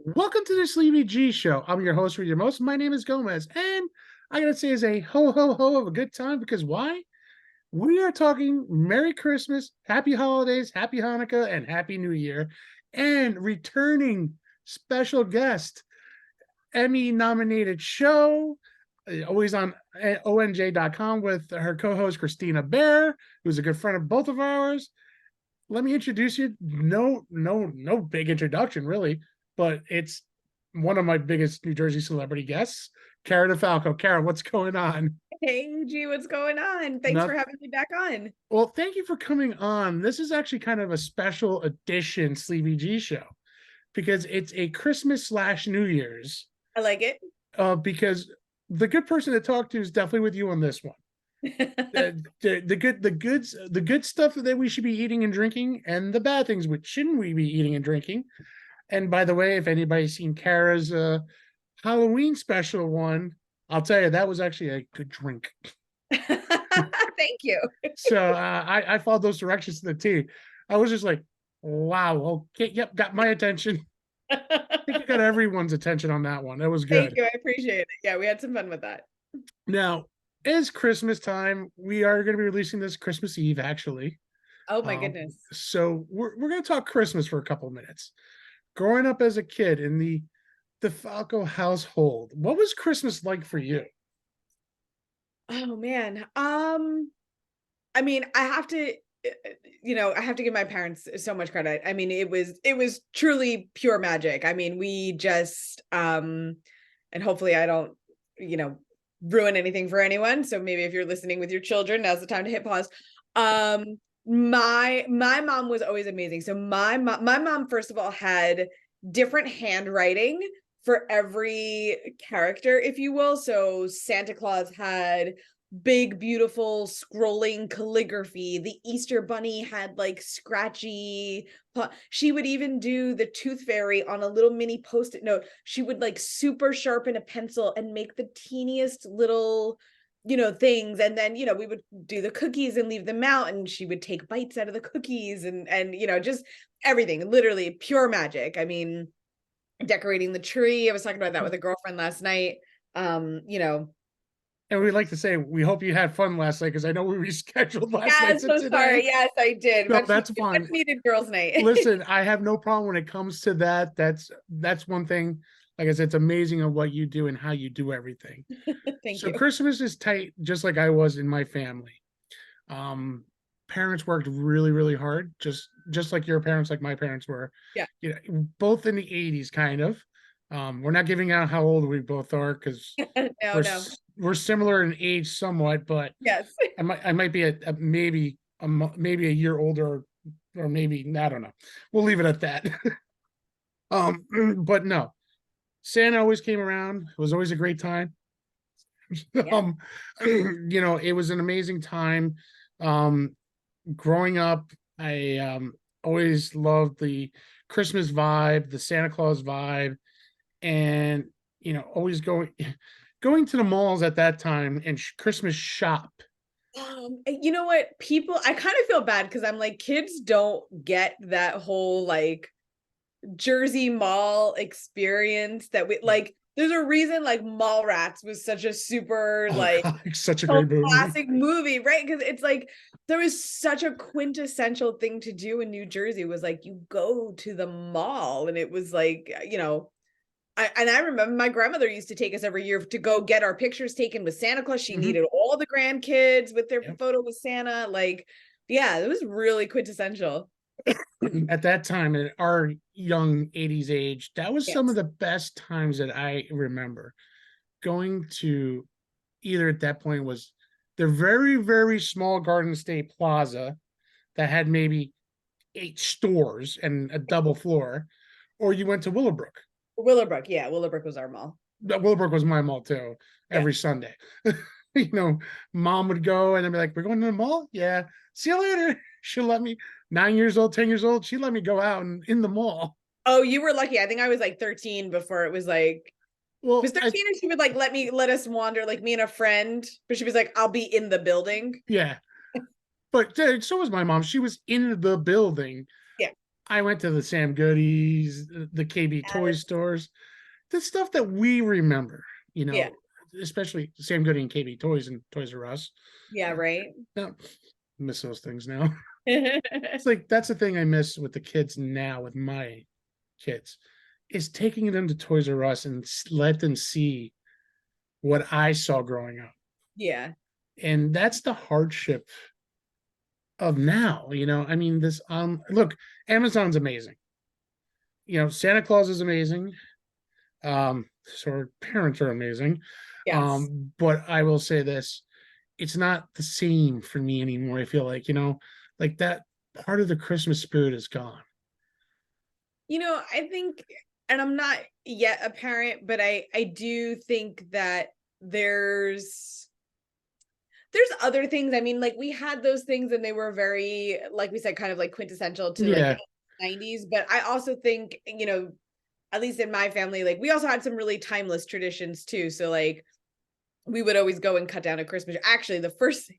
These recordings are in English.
Welcome to the Sleepy G Show. I'm your host for your most. My name is Gomez, and I gotta say, is a ho ho ho of a good time because why? We are talking Merry Christmas, Happy Holidays, Happy Hanukkah, and Happy New Year, and returning special guest, Emmy nominated show, always on onj.com with her co-host Christina Bear, who's a good friend of both of ours. Let me introduce you. No big introduction, really, but it's one of my biggest New Jersey celebrity guests, Cara Di Falco. Cara, what's going on? Hey, G, what's going on? Thanks for Not having me back on. well. Thank you for coming on. This is actually kind of a special edition Sleepy G show because it's a Christmas slash New Year's. I like it. Because the good person to talk to is definitely with you on this one. The good stuff that we should be eating and drinking, and the bad things which shouldn't we be eating and drinking. And by the way, if anybody's seen Kara's Halloween special one, I'll tell you that was actually a good drink. Thank you. So I followed those directions to the T. I was just like, wow, okay, yep, got my attention. I think you got everyone's attention on that one. That was Thank good. you. I appreciate it. Yeah, we had some fun with that. Now, it's Christmas time. We are going to be releasing this Christmas Eve, actually. Oh my goodness. So we're going to talk Christmas for a couple of minutes. Growing up as a kid in the Falco household, what was Christmas like for you? Oh man. I mean, I have to I have to give my parents so much credit. I mean, it was truly pure magic. I mean, we just and hopefully I don't, you know, ruin anything for anyone. So maybe if you're listening with your children, now's the time to hit pause. Um my mom was always amazing. So my mom first of all had different handwriting for every character, if you will. So Santa Claus had big, beautiful scrolling calligraphy. The Easter Bunny had like scratchy. She would even do the Tooth Fairy on a little mini post-it note. She would like super sharpen a pencil and make the teeniest little, things. And then, we would do the cookies and leave them out, and she would take bites out of the cookies and just everything, literally pure magic. I mean, decorating the tree. I was talking about that with a girlfriend last night. You know, And we'd like to say we hope you had fun last night because I know we rescheduled last yeah, night I'm to so today. sorry. Yes, I did. No, Much that's needed, much fine. needed girls' night. Listen, I have no problem when it comes to that. That's one thing. Like I said, it's amazing of what you do and how you do everything. Thank So you. Christmas is tight, just like I was in my family. Um, Parents worked really, really hard, just like your parents, like my parents were. Yeah. Both in the '80s, kind of. We're not giving out how old we both are because No, we're no. we're similar in age somewhat, but Yes. I might be maybe a year older, or maybe I don't know. We'll leave it at that. But no, Santa always came around. It was always a great time. Yeah. um, it was an amazing time. Um, Growing up, I always loved the Christmas vibe, the Santa Claus vibe, and always going to the malls at that time and Christmas shop. You know what? People, I kind of feel bad because I'm like, kids don't get that whole like Jersey Mall experience that we like. There's a reason like Mallrats was such a super Oh like God, it's such a cult great movie. classic movie, right? Because it's like there was such a quintessential thing to do in New Jersey was like you go to the mall, and it was like, I remember my grandmother used to take us every year to go get our pictures taken with Santa Claus. She Mhm. needed all the grandkids with their Yep. photo with Santa. Like, yeah, it was really quintessential. At that time, at our young '80s age, that was some of Yes. the best times that I remember going to. Either at that point was the very, very small Garden State Plaza that had maybe 8 stores and a double floor, or you went to Willowbrook. Willowbrook, yeah, Willowbrook was our mall. Willowbrook was my mall too, Yeah. every Sunday. you know, Mom would go and I'd be like, "We're going to the mall? Yeah. See you later." She'll let me, 9 years old, 10 years old, she let me go out and in the mall. Oh, you were lucky. I think I was like 13 before it was like it was Well, 13, and she would like let us wander, like me and a friend, but she was like, I'll be in the building. yeah. But so was my mom. She was in the building. Yeah. I went to the Sam Goodies, the KB toy stores, the stuff that we remember, you Yeah. know, especially Sam Goody and KB Toys and Toys R Us. Yeah, right. Now, miss those things now. It's like that's the thing I miss with the kids now, with my kids, is taking them to Toys R Us and let them see what I saw growing up. Yeah. And that's the hardship of now, I mean, this look, Amazon's amazing. Santa Claus is amazing. So our parents are amazing. Yes. But I will say this, it's not the same for me anymore. I feel like, like that part of the Christmas spirit is gone. I think, and I'm not yet a parent, but I do think that there's other things. I mean, like we had those things and they were very, like we said, kind of like quintessential to like Yeah. 90s. But I also think, at least in my family, like we also had some really timeless traditions too. So like we would always go and cut down a Christmas tree. Actually, the first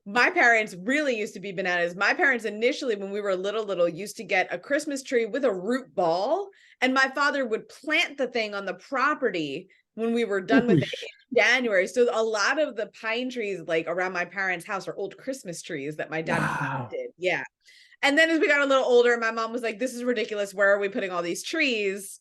my parents really used to be bananas. My parents initially, when we were little, used to get a Christmas tree with a root ball, and my father would plant the thing on the property when we were done with Holy it in January. So a lot of the pine trees like around my parents' house are old Christmas trees that my dad wow. planted. Yeah. And then as we got a little older, my mom was like, "This is ridiculous. Where are we putting all these trees?"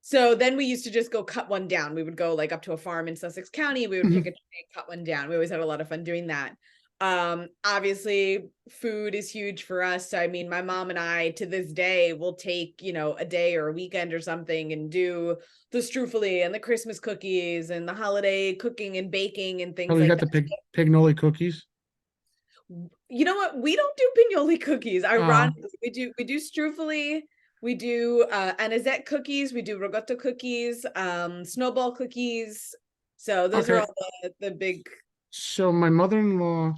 So then we used to just go cut one down. We would go like up to a farm in Sussex County. We would pick a Mhm. tree and cut one down. We always had a lot of fun doing that. Obviously food is huge for us. So I mean, my mom and I to this day will take, a day or a weekend or something and do the strufoli and the Christmas cookies and the holiday cooking and baking and Oh, things you like got that. the pignoli cookies. You know what? We don't do pignoli cookies. Uh, Ironically, we do strufoli, we do anisette cookies, we do ricotta cookies, snowball cookies. So those are okay. all the big. So my mother-in-law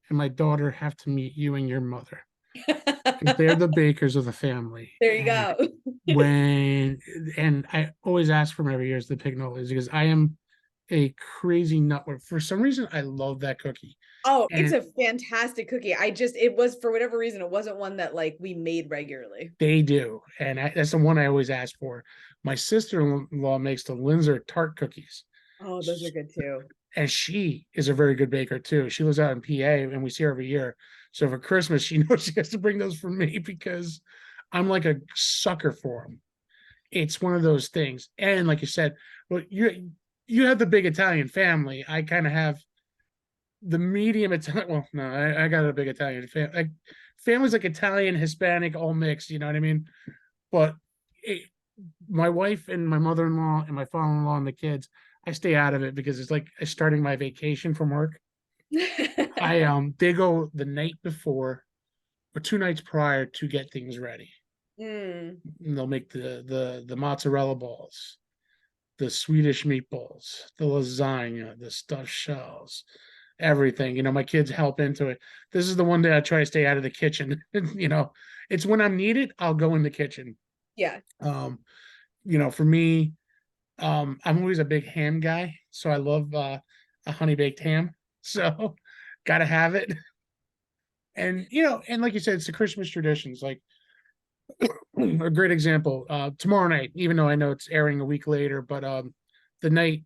and my daughter have to meet you and your mother because they're the bakers of the family. There you And go. when and I always ask for them every year is the pignolis because I am a crazy nut. For some reason, I love that cookie, Oh, it's and a fantastic cookie. It was for whatever reason, it wasn't one that like we made regularly. they do, and that's the one I always ask for. My sister-in-law makes the Linzer tart cookies, Oh, those are good too. and she is a very good baker too. She lives out in PA, and we see her every year. So for Christmas, she knows she has to bring those for me because I'm like a sucker for them. It's one of those things, and like you said, well, you have the big Italian family. I kind of have the medium Italian. Well, no, I got a big Italian family. Like families like Italian, Hispanic, all mixed. You know what I mean? But it, my wife and my mother-in-law and my father-in-law and the kids, I stay out of it because it's like starting my vacation from work. I they go the night before or 2 nights prior to get things ready. Mm, And they'll make the mozzarella balls, the Swedish meatballs, the lasagna, the stuffed shells, everything. My kids help into it. This is the one day I try to stay out of the kitchen. It's when I'm needed, I'll go in the kitchen. yeah. Um, for me, I'm always a big ham guy, so I love a honey baked ham. So gotta have it. And and like you said, it's the Christmas traditions. Like a great example, tomorrow night, even though I know it's airing a week later, but the night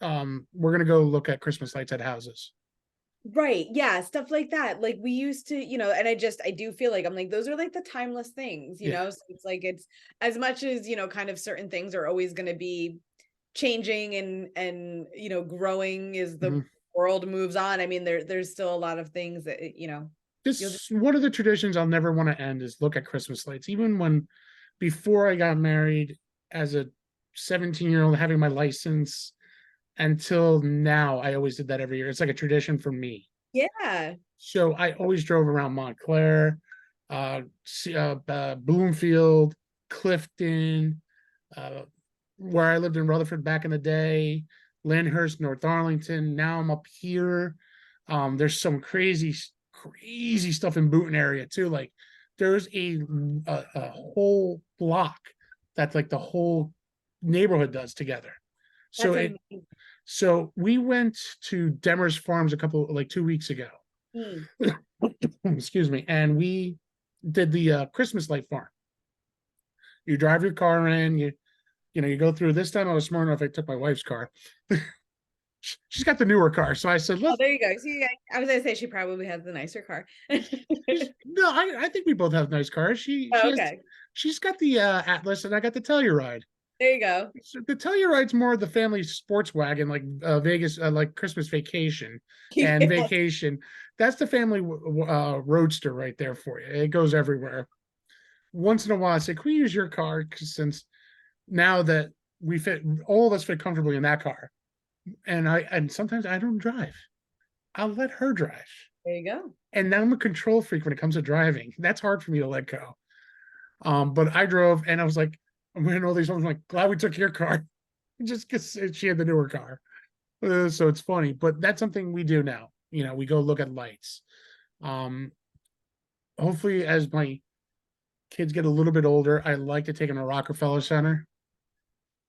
we're gonna go look at Christmas lights at houses. Right. Yeah. Stuff like that. Like we used to, and I do feel like I'm like, those are like the timeless things, Yeah. So it's like, it's as much as, kind of certain things are always going to be changing and, growing as the Mhm. world moves on. I mean, there's still a lot of things that, you'll just, This one of the traditions I'll never want to end is look at Christmas lights. Even when before I got married as a 17-year-old having my license until now, I always did that every year. It's like a tradition for me. yeah, So I always drove around Montclair, Bloomfield, Clifton, uh, where I lived in Rutherford back in the day, Lyndhurst, North Arlington. Now I'm up here. There's some crazy stuff in Boonton area too. Like there's a whole block that's like the whole neighborhood does together. So that's it amazing. so we went to Demers Farms a couple like 2 weeks ago. Mm, Excuse me, and we did the Christmas light farm. You drive your car in, you go through. This time I was smart enough, I took my wife's car. She's got the newer car. So I said, Oh, let's there you go. See, I was gonna say she probably has the nicer car. no, I think we both have nice cars. Oh, okay. She's got the Atlas and I got the Telluride. There you go. So the Telluride's more of the family sports wagon, like Vegas, like Christmas vacation and Yes. vacation. That's the family roadster right there for you. It goes everywhere. Once in a while, I say, can we use your car? Because since now that we fit, all of us fit comfortably in that car, and sometimes I don't drive. I'll let her drive. There you go. And now I'm a control freak when it comes to driving. That's hard for me to let go. But I drove and I was like, I'm wearing all these homes. I'm like, glad we took your car just because she had the newer car. So it's funny, but that's something we do now. We go look at lights. Um, Hopefully, as my kids get a little bit older, I like to take them to Rockefeller Center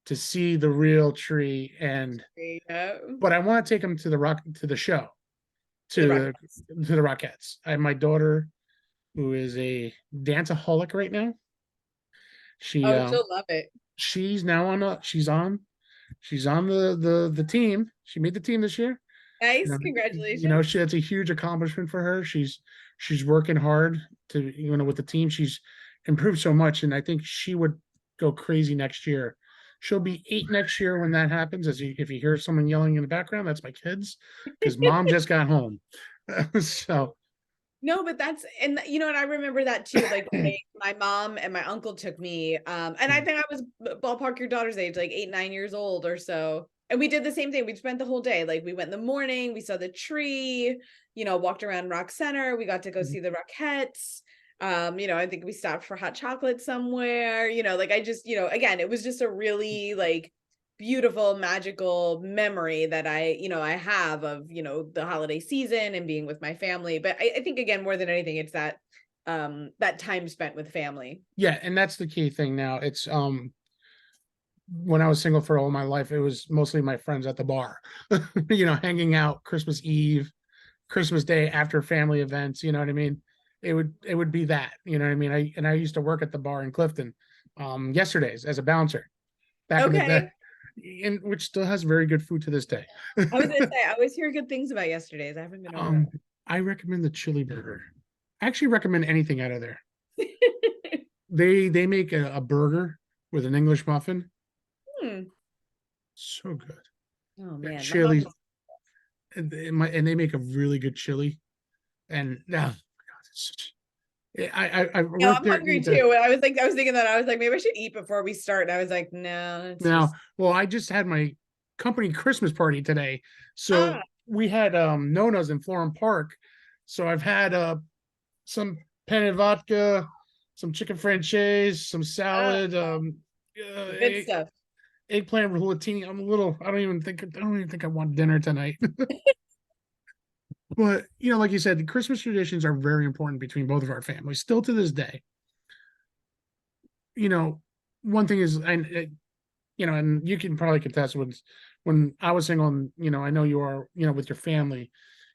to see the real tree. There you go. But I want to take them to the show, To the rock. to the Rockettes. I have my daughter who is a danceaholic right now. She Oh, she'll love it. she's now on she's on the team. She made the team this year. Nice. She Congratulations. that's a huge accomplishment for her. She's working hard to with the team. She's improved so much, and I think she would go crazy next year. She'll be 8 next year when that happens. If you hear someone yelling in the background, that's my kids because mom just got home. So No, but that's and and I remember that too. Like my mom and my uncle took me, and I think I was ballpark your daughter's age, like 8, 9 years old or so. And we did the same thing. We spent the whole day. Like we went in the morning, we saw the tree, walked around Rock Center. We got to go see the Rockettes. I think we stopped for hot chocolate somewhere. Like I just, again, it was just a really like beautiful magical memory that I have of the holiday season and being with my family. But I think again more than anything it's that time spent with family. yeah, and that's the key thing now. It's when I was single for all my life, it was mostly my friends at the bar, hanging out Christmas Eve, Christmas Day after family events. You know what I mean? It would be that. You know what I mean? I used to work at the bar in Clifton, yesterdays as a bouncer back in the day, Okay. and which still has very good food to this day. I was gonna say I always hear good things about yesterday's. I haven't been over um, I recommend the chili burger. I actually recommend anything out of there. that. They make a burger with an English muffin. Hmm. So good. Oh man, Chili, and they make a really good chili. And oh, it's such, I Yeah, worked I'm there hungry too. I was thinking that I was like, maybe I should eat before we start. And I was like, no, it's now. just Well, I just had my company Christmas party today, so ah, we had Nona's in Florham Park. So I've had some penne vodka, some chicken franchise, some ah, salad, good stuff. eggplant roulatini. I don't even think I want dinner tonight. But like you said, the Christmas traditions are very important between both of our families, still to this day. You know, One thing is, and you can probably contest when I was single, and I know you are, with your family.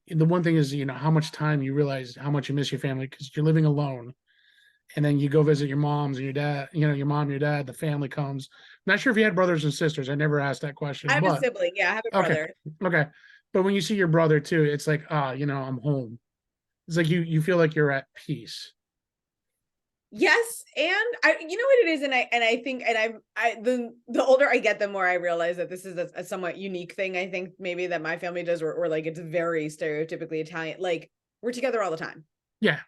The one thing is, how much time you realize how much you miss your family because you're living alone, and then you go visit your moms and your dad. Your mom, your dad, the family comes. Not sure if you had brothers and sisters. I never asked that I question, have a but sibling. Yeah, I have a okay, brother. okay. But when you see your brother too, it's like, I'm home. It's like you feel like you're at peace. Yes, and you know what it is, and I think, and the older I get, the more I realize that this is a somewhat unique thing. I think maybe that my family does, or like it's very stereotypically Italian. Like we're together all the time. Yeah.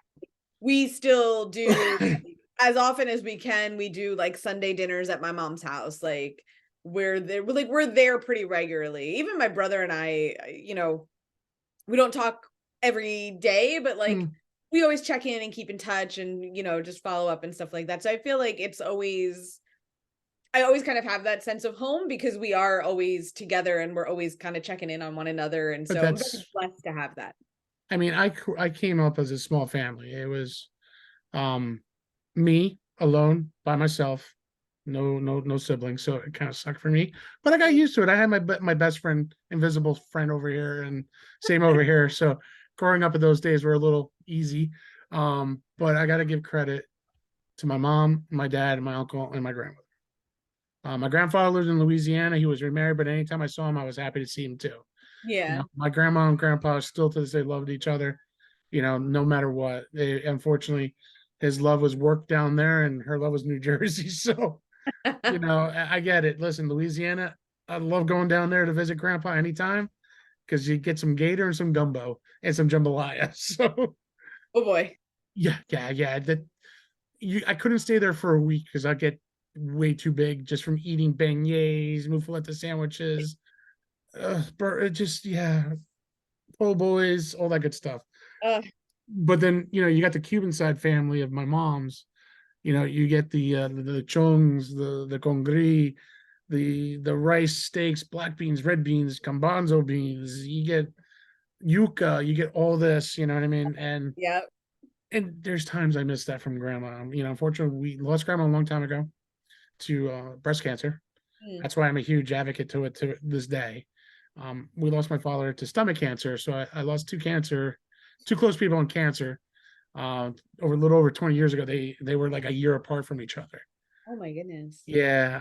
We still do as often as we can. We do like Sunday dinners at my mom's house. Like we're there pretty regularly. Even my brother and I, we don't talk every day, but like Mm. we always check in and keep in touch and just follow up and stuff like that. So I feel like I always kind of have that sense of home because we are always together and we're always kind of checking in on one another. And But so I'm very that's, blessed to have that. I mean, I came up as a small family. It was um me alone by myself, no siblings, so it kind of sucked for me. But I got used to it. I had my best friend, invisible friend over here, and same over here. So growing up in those days were a little easy. But I got to give credit to my mom, my dad, my uncle, and my grandmother. My grandfather lived in Louisiana. He was remarried, but anytime I saw him, I was happy to see him too. Yeah. My grandma and grandpa still to this day loved each other, no matter what. Unfortunately, his love was work down there and her love was New Jersey. So, I get it. Listen, Louisiana, I love going down there to visit grandpa anytime because you get some gator and some gumbo and some jambalaya. So, Oh boy. yeah, yeah, yeah. I couldn't stay there for a week because I get way too big just from eating beignets, muffaletta sandwiches, just yeah, po' boys, all that good stuff. Uh, But then you got the Cuban side family of my mom's. You get the chongs, the congri, the rice steaks, black beans, red beans, cambanzo beans. You get yuca, you get all this. You know what I mean? yeah. And there's times I miss that from grandma. Unfortunately, we lost grandma a long time ago to breast cancer. Mm. That's why I'm a huge advocate to it to this day. We lost my father to stomach cancer, so I lost two close people in cancer. Over a little over 20 years ago, they were like a year apart from each other. Oh my goodness. Yeah.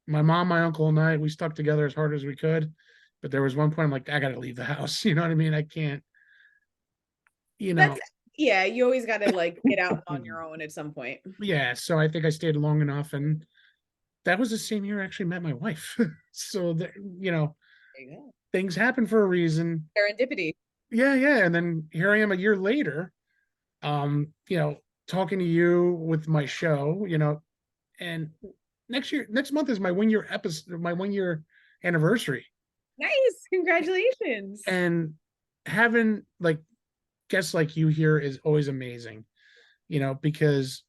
My mom, my uncle, and I, we stuck together as hard as we could. But there was one point I'm like, I gotta leave the house. You know what I mean? I can't, you That's know. yeah, you always got to like get out on your own at some point. Yeah. So I think I stayed long enough, and that was the same year I actually met my wife. So that There you go. things happen for a reason. Serendipity. Yeah, yeah. And then here I am a year later, talking to you with my show, and next month is my 1 year episode, my 1 year anniversary. Nice. Congratulations. And having like guests like you here is always amazing, because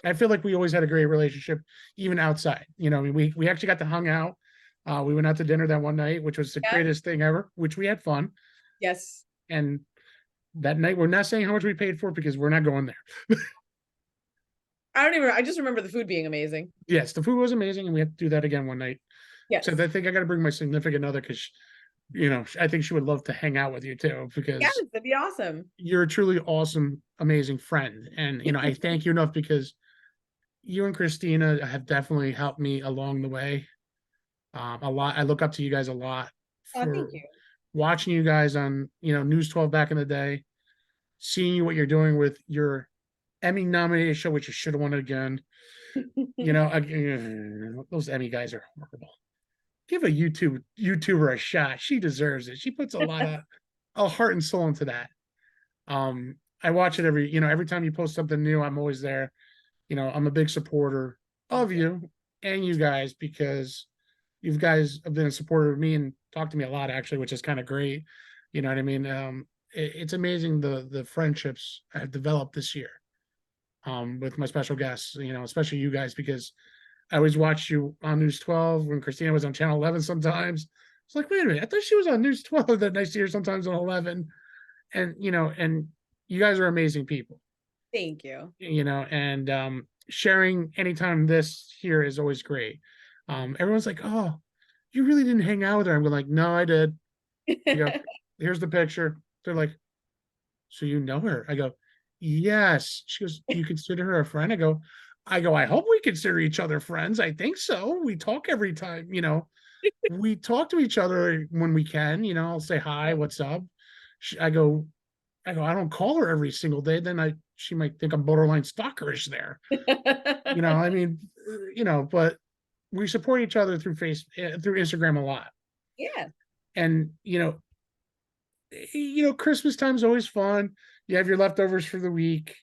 I feel like we always had a great relationship, even outside. I mean, we actually got to hang out. We went out to dinner that one night, which was the Yeah. greatest thing ever, which we had fun. Yes. And that night, we're not saying how much we paid for because we're not going there. I just remember the food being amazing. Yes, the food was amazing, and we have to do that again one night. Yes. So I think I got to bring my significant other because, I think she would love to hang out with you too Yes, because that'd be awesome. you're a truly awesome, amazing friend. And, I thank you enough because you and Christina have definitely helped me along the way. A lot. I look up to you guys a lot Oh, thank for you. watching you guys on, News 12 back in the day, seeing you what you're doing with your Emmy nominated show, which you should have won again. Those Emmy guys are horrible. Give a YouTuber a shot. She deserves it. She puts a heart and soul into that. I watch it every time you post something new, I'm always there. I'm a big supporter of you and you guys because you guys have been a supporter of me and talked to me a lot actually, which is kind of great. You know what I mean? It's amazing the friendships I've developed this year with my special guests, especially you guys, because I always watched you on News 12 when Christina was on Channel 11 sometimes. It's like, wait a minute, I thought she was on News 12 that nice year, sometimes on 11. And you guys are amazing people, Thank you. and sharing anytime this here is always great. Everyone's like, oh, you really didn't hang out with her. I'm like, no, I did. You go, here's the picture. They're like, so you know her? I go, yes. She goes, do you consider her a friend? I hope we consider each other friends. I think so. We talk every time, we talk to each other when we can, I'll say hi, what's up? I go, I don't call her every single day. Then she might think I'm borderline stalkerish there. I mean, but we support each other through Instagram a lot. Yeah. And, Christmas time's always fun. You have your leftovers for the week.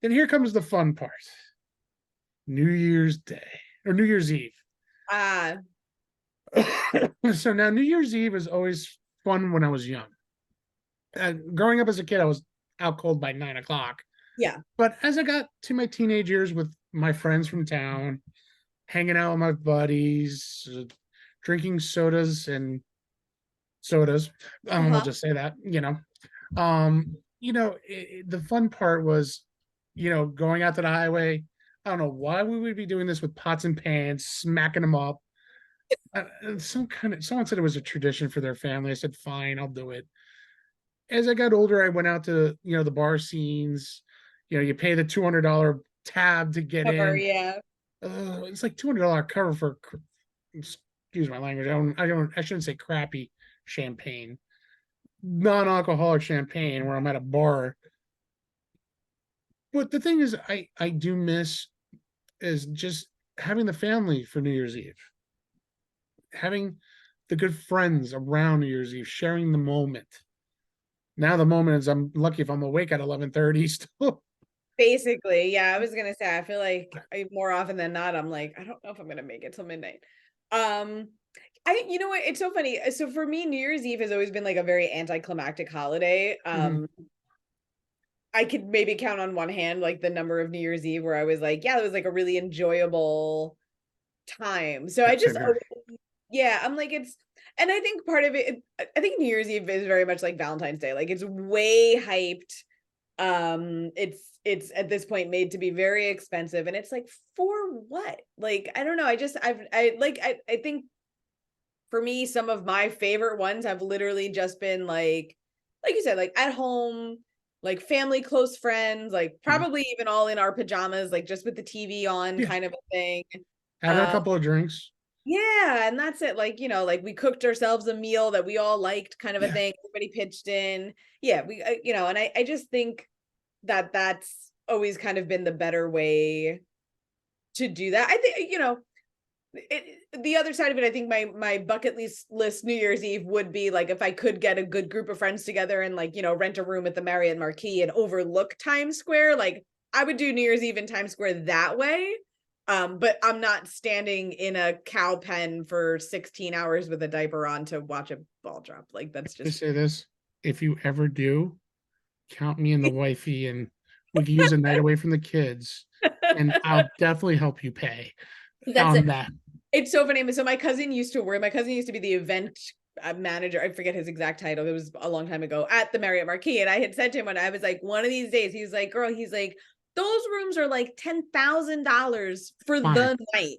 And here comes the fun part. New Year's Day or New Year's Eve. Ah, So now New Year's Eve is always fun when I was young. Growing up as a kid, I was out cold by 9 o'clock. yeah. But as I got to my teenage years with my friends from town, hanging out with my buddies, drinking sodas. I'll Uh-huh. just say that, the fun part was, going out to the highway. I don't know why we would be doing this with pots and pans, smacking them up. Someone said it was a tradition for their family. I said, fine, I'll do it. as I got older, I went out to, the bar scenes. You pay the $200 tab to get Cover, in. yeah. It's like $200 cover for, excuse my language. I shouldn't say crappy champagne, non-alcoholic champagne where I'm at a bar. But the thing is, I do miss is just having the family for New Year's Eve, having the good friends around New Year's Eve, sharing the moment. Now the moment is I'm lucky if I'm awake at 11:30 still. Basically, yeah, I was gonna say, I feel like more often than not, I'm like, I don't know if I'm gonna make it till midnight. Um, you know what? It's so funny. So for me, New Year's Eve has always been like a very anticlimactic holiday. Mhm. I could maybe count on one hand like the number of New Year's Eve where I was like, yeah, it was like a really enjoyable time. So I Yep, just, same here. yeah, I'm like, and I think part of it, I think New Year's Eve is very much like Valentine's Day. Like it's way hyped. It's at this point made to be very expensive, and it's like for what? Like I don't know. I think for me, some of my favorite ones have literally just been like you said, like at home, like family, close friends, like Mhm. probably even all in our pajamas, like just with the TV on, Yeah, kind of a thing. having a Um, couple of drinks. yeah, and that's it. Like, like we cooked ourselves a meal that we all liked, kind of a Yeah, thing. Everybody pitched in. Yeah, and I just think that that's always kind of been the better way to do that. I think, the other side of it, I think my bucket list New Year's Eve would be like if I could get a good group of friends together and like, rent a room at the Marriott Marquis and overlook Times Square. Like I would do New Year's Eve in Times Square that way. But I'm not standing in a cow pen for 16 hours with a diaper on to watch a ball drop. Like that's just just say this: if you ever do, count me and the wifey, and we can use a night away from the kids, and I'll definitely help you pay that's on it. that. It's so funny. So my cousin used to be the event manager. I forget his exact title. It was a long time ago at the Marriott Marquis. And I had said to him when I was like, one of these days, he's like, girl, he's like, those rooms are like $10,000 for Fine. the night.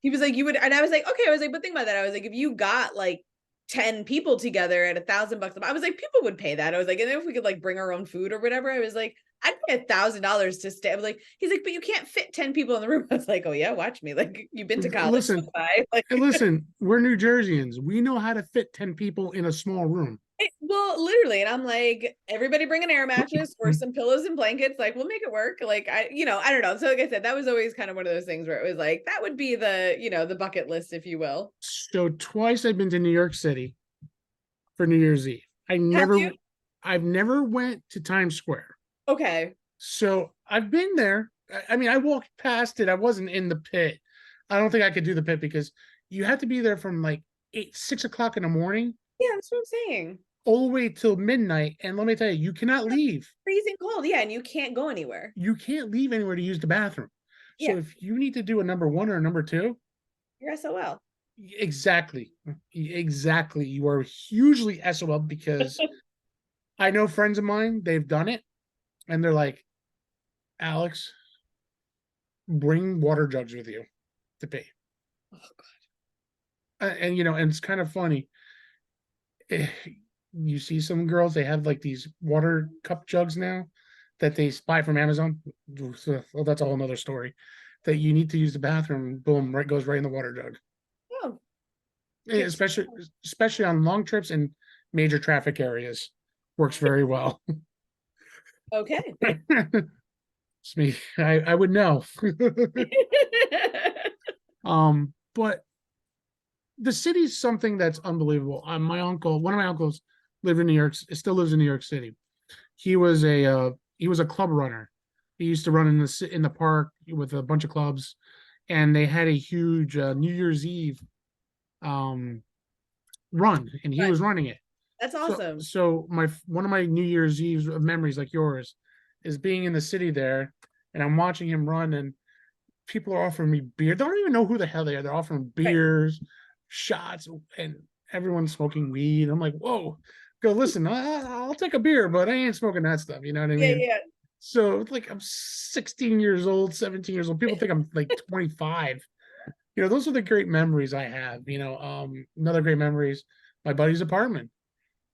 He was like, you would, and I was like, okay. I was like, but think about that. I was like, if you got like 10 people together at $1,000 I was like, people would pay that. I was like, and then if we could like bring our own food or whatever, I was like, I'd pay $1,000 to stay. I was like, he's like, but you can't fit 10 people in the room. I was like, oh yeah, watch me. Like you've been to college, so Listen, I like and listen, we're New Jerseyans. We know how to fit 10 people in a small room. well, literally. And I'm like, everybody bring an air mattress or some pillows and blankets. Like, we'll make it work. Like, I don't know. So, like I said, that was always kind of one of those things where it was like, that would be the bucket list, if you will. So twice I've been to New York City for New Year's Eve. Have you? I've never went to Times Square. Okay. So I've been there. I mean, I walked past it. I wasn't in the pit. I don't think I could do the pit because you have to be there from like 6 o'clock in the morning Yeah, that's what I'm saying. all the way till midnight. And let me tell you, you cannot leave. Freezing cold. Yeah. And you can't go anywhere. You can't leave anywhere to use the bathroom. Yeah. So if you need to do a number one or a number two, You're SOL. exactly, exactly, you are hugely SOL because I know friends of mine, they've done it and they're like, Alex, bring water jugs with you to pee. Oh, God. And it's kind of funny. You see some girls, they have like these water cup jugs now that they buy from Amazon. Well, that's a whole nother story. That you need to use the bathroom, boom, right goes right in the water jug. Oh, gets Especially on long trips and major traffic areas, works very well. okay. It's me. I would know. But the city's something that's unbelievable. My uncle, one of my uncles, lived in New York. Still lives in New York City. He was a club runner. He used to run in the park with a bunch of clubs, and they had a huge New Year's Eve um, run, and he was Fun. running it. That's So awesome. so my one of my New Year's Eve memories, like yours, is being in the city there, and I'm watching him run, and people are offering me beer. They don't even know who the hell they are. They're offering Right. beers, shots, and everyone's smoking weed. I'm like, whoa, go listen. I'll take a beer, but I ain't smoking that stuff. You know what I Yeah, mean? yeah. So it's like I'm 16 years old, 17 years old. People think I'm like 25. Those are the great memories I have. Another great memories. My buddy's apartment.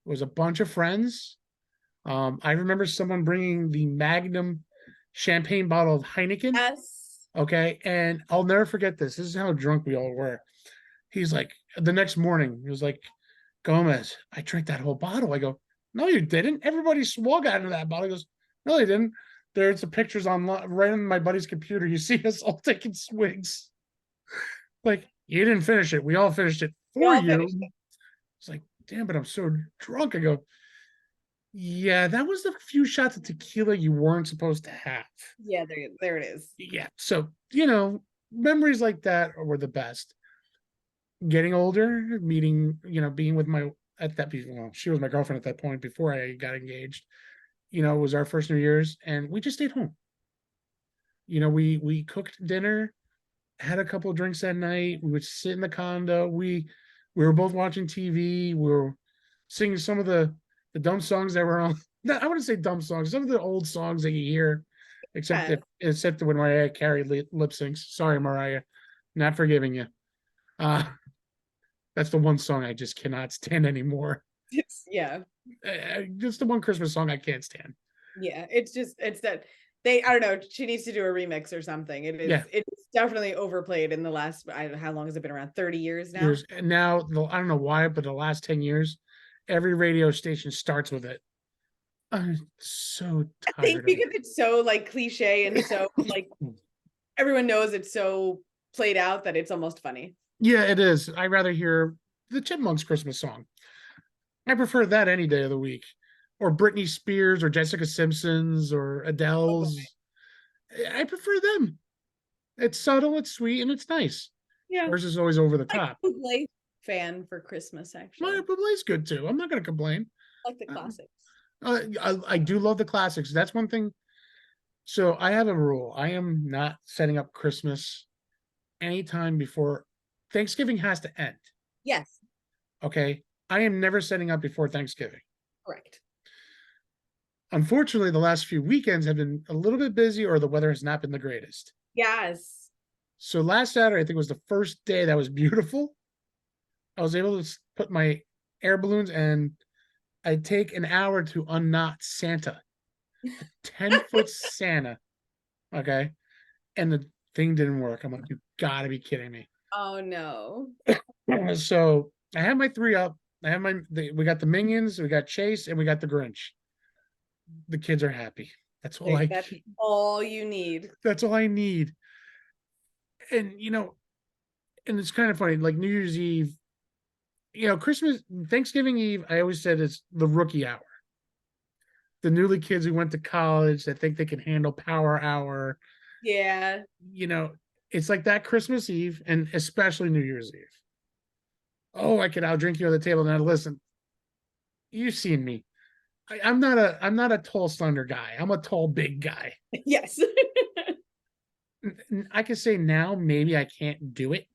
It was a bunch of friends. I remember someone bringing the Magnum champagne bottle of Heineken. Yes. Okay, and I'll never forget this. This is how drunk we all were. He's like, the next morning, he was like, Gomez, I drank that whole bottle. I go, no, you didn't. Everybody swung out of that bottle. He goes, no, they didn't. There's the pictures on right on my buddy's computer. You see us all taking swigs. Like, you didn't finish it. We all finished it We for all you. finished it. It's like, damn, but I'm so drunk. I go, yeah, that was the few shots of tequila you weren't supposed to have. Yeah, there it is. Yeah. So, memories like that were the best. Getting older, meeting, being with my at that well, she was my girlfriend at that point before I got engaged. It was our first New Year's, and we just stayed home. We cooked dinner, had a couple of drinks that night. We would sit in the condo. We were both watching TV. We were singing some of the dumb songs that were on. I wouldn't say dumb songs. Some of the old songs that you hear, Yeah. except when Mariah Carey lip syncs. Sorry, Mariah, not forgiving you. Uh, that's the one song I just cannot stand anymore. Yeah. Just the one Christmas song I can't stand. Yeah. It's that I don't know, she needs to do a remix or something. Yeah, It's definitely overplayed in the last, I don't know, how long has it been around? 30 years now? years now. I don't know why, but the last 10 years, every radio station starts with it. I'm so I think tired of because it's so like cliche and so like it. everyone knows it's so played out that it's almost funny. Yeah, it is. I'd rather hear the Chipmunks Christmas song. I prefer that any day of the week. Or Britney Spears or Jessica Simpson's or Okay. Adele's. I prefer them. It's subtle, it's sweet, and it's nice. Yeah. Hers is always over the Like top. Buble fan for Christmas, Maya actually. Bublé's good too. I'm not going to complain. Like the Uh, classics. I do love the classics. That's one thing. So I have a rule. I am not setting up Christmas anytime before Thanksgiving has to end. Yes, Okay. I am never setting up before Thanksgiving. correct. Unfortunately, the last few weekends have been a little bit busy or the weather has not been the greatest. Yes. So last Saturday, I think was the first day that was beautiful. I was able to put my air balloons and I'd take an hour to unknot Santa, 10-foot Santa. Okay. And the thing didn't work. I'm like, you gotta be kidding me. Oh no. So I have my three up. We got the Minions, we got Chase, and we got the Grinch. The kids are happy. That's all That's all you need. that's all I need. And and it's kind of funny, like New Year's Eve, Christmas, Thanksgiving Eve, I always said it's the rookie hour. The newly kids who went to college that think they can handle power hour, Yeah. you know, it's like that Christmas Eve and especially New Year's Eve. Oh, I could outdrink you at the table. Now listen, you've seen me. I'm not a tall, slender guy. I'm a tall, big guy. Yes. I can say now maybe I can't do it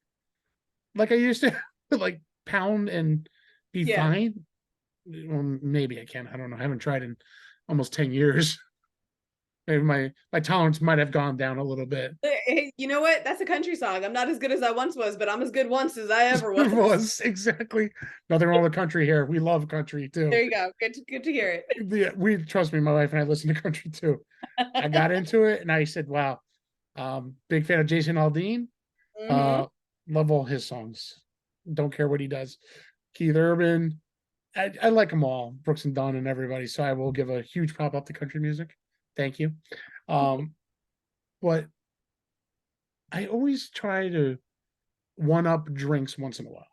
like I used to, like pound and be Yeah. fine. Well, maybe I can. I don't know. I haven't tried in almost 10 years. Maybe my tolerance might have gone down a little bit. Hey, you know what? That's a country song. I'm not as good as I once was, but I'm as good once as I ever It was. was exactly nothing wrong with country here. We love country too. There you go. Good to hear it. We trust me, my wife and I listen to country too. I got into it and I said, wow, big fan of Jason Aldean. Hmm. Uh, love all his songs. Don't care what he does. Keith Urban. I like them all, Brooks and Dunn and everybody. So I will give a huge pop up to country music. Thank you. But I always try to one up drinks once in a while.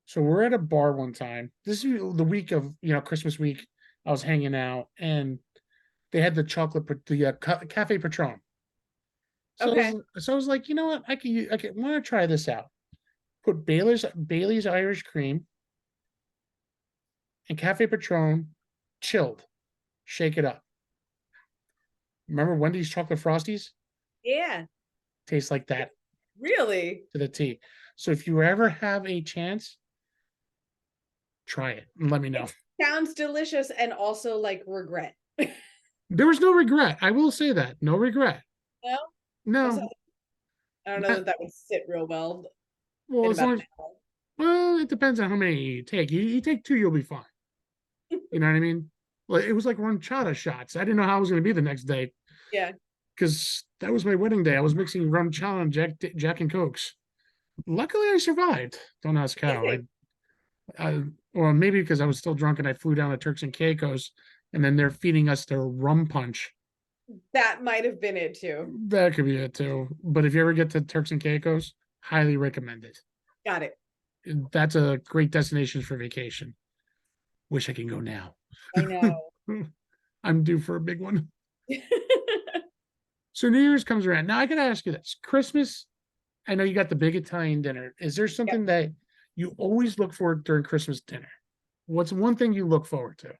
So we're at a bar one time. This is the week of Christmas week. I was hanging out and they had the Cafe Patron. So Okay. I was like, you know what? I want to try this out. Put Bailey's Irish Cream and Cafe Patron, chilled. Shake it up. Remember Wendy's chocolate frosties? Yeah. Tastes like that Really? to the T. So if you ever have a chance, try it and let me know. It sounds delicious and also like regret. There was no regret. I will say that. No regret. No? Also, No. I don't know that that would sit real well Well, in as about long an as hour. well, it depends on how many you take. You take two, you'll be fine. You know what I mean? Like it was like RumChata shots. I didn't know how I was going to be the next day Yeah. because that was my wedding day. I was mixing RumChata and Jack and Cokes. Luckily, I survived. Don't ask how. Amazing. I or maybe because I was still drunk and I flew down to Turks and Caicos, and then they're feeding us their rum punch. That might have been it too. That could be it too. But if you ever get to Turks and Caicos, highly recommend it. Got it. That's a great destination for vacation. Wish I can go now. I know. I'm due for a big one. So New Year's comes around. Now I gotta ask you this. Christmas, I know you got the big Italian dinner. Is there Yep. something that you always look for during Christmas dinner? What's one thing you look forward to?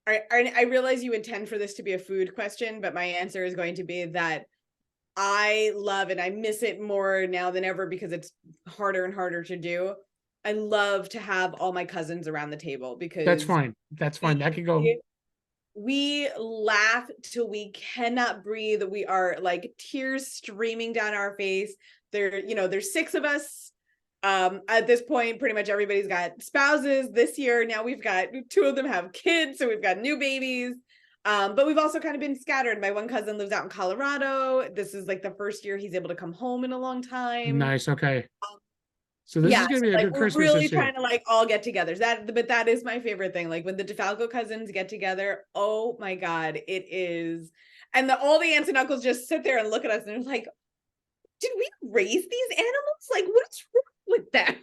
I realize you intend for this to be a food question, but my answer is going to be that I love and I miss it more now than ever because it's harder and harder to do. I love to have all my cousins around the table That's because fine. That's fine. That could go. we we laugh till we cannot breathe. We are like tears streaming down our face. There's six of us. At this point, pretty much everybody's got spouses this year. Now we've got two of them have kids, so we've got new babies. But we've also kind of been scattered. My one cousin lives out in Colorado. This is like the first year he's able to come home in a long time. Nice. Okay. So this Yeah, is gonna so be a like good we're Christmas really this year. trying to like all get together. But that is my favorite thing. Like when the DeFalco cousins get together, oh my God, it is. And all the aunts and uncles just sit there and look at us and they're like, did we raise these animals? Like, what's wrong with them?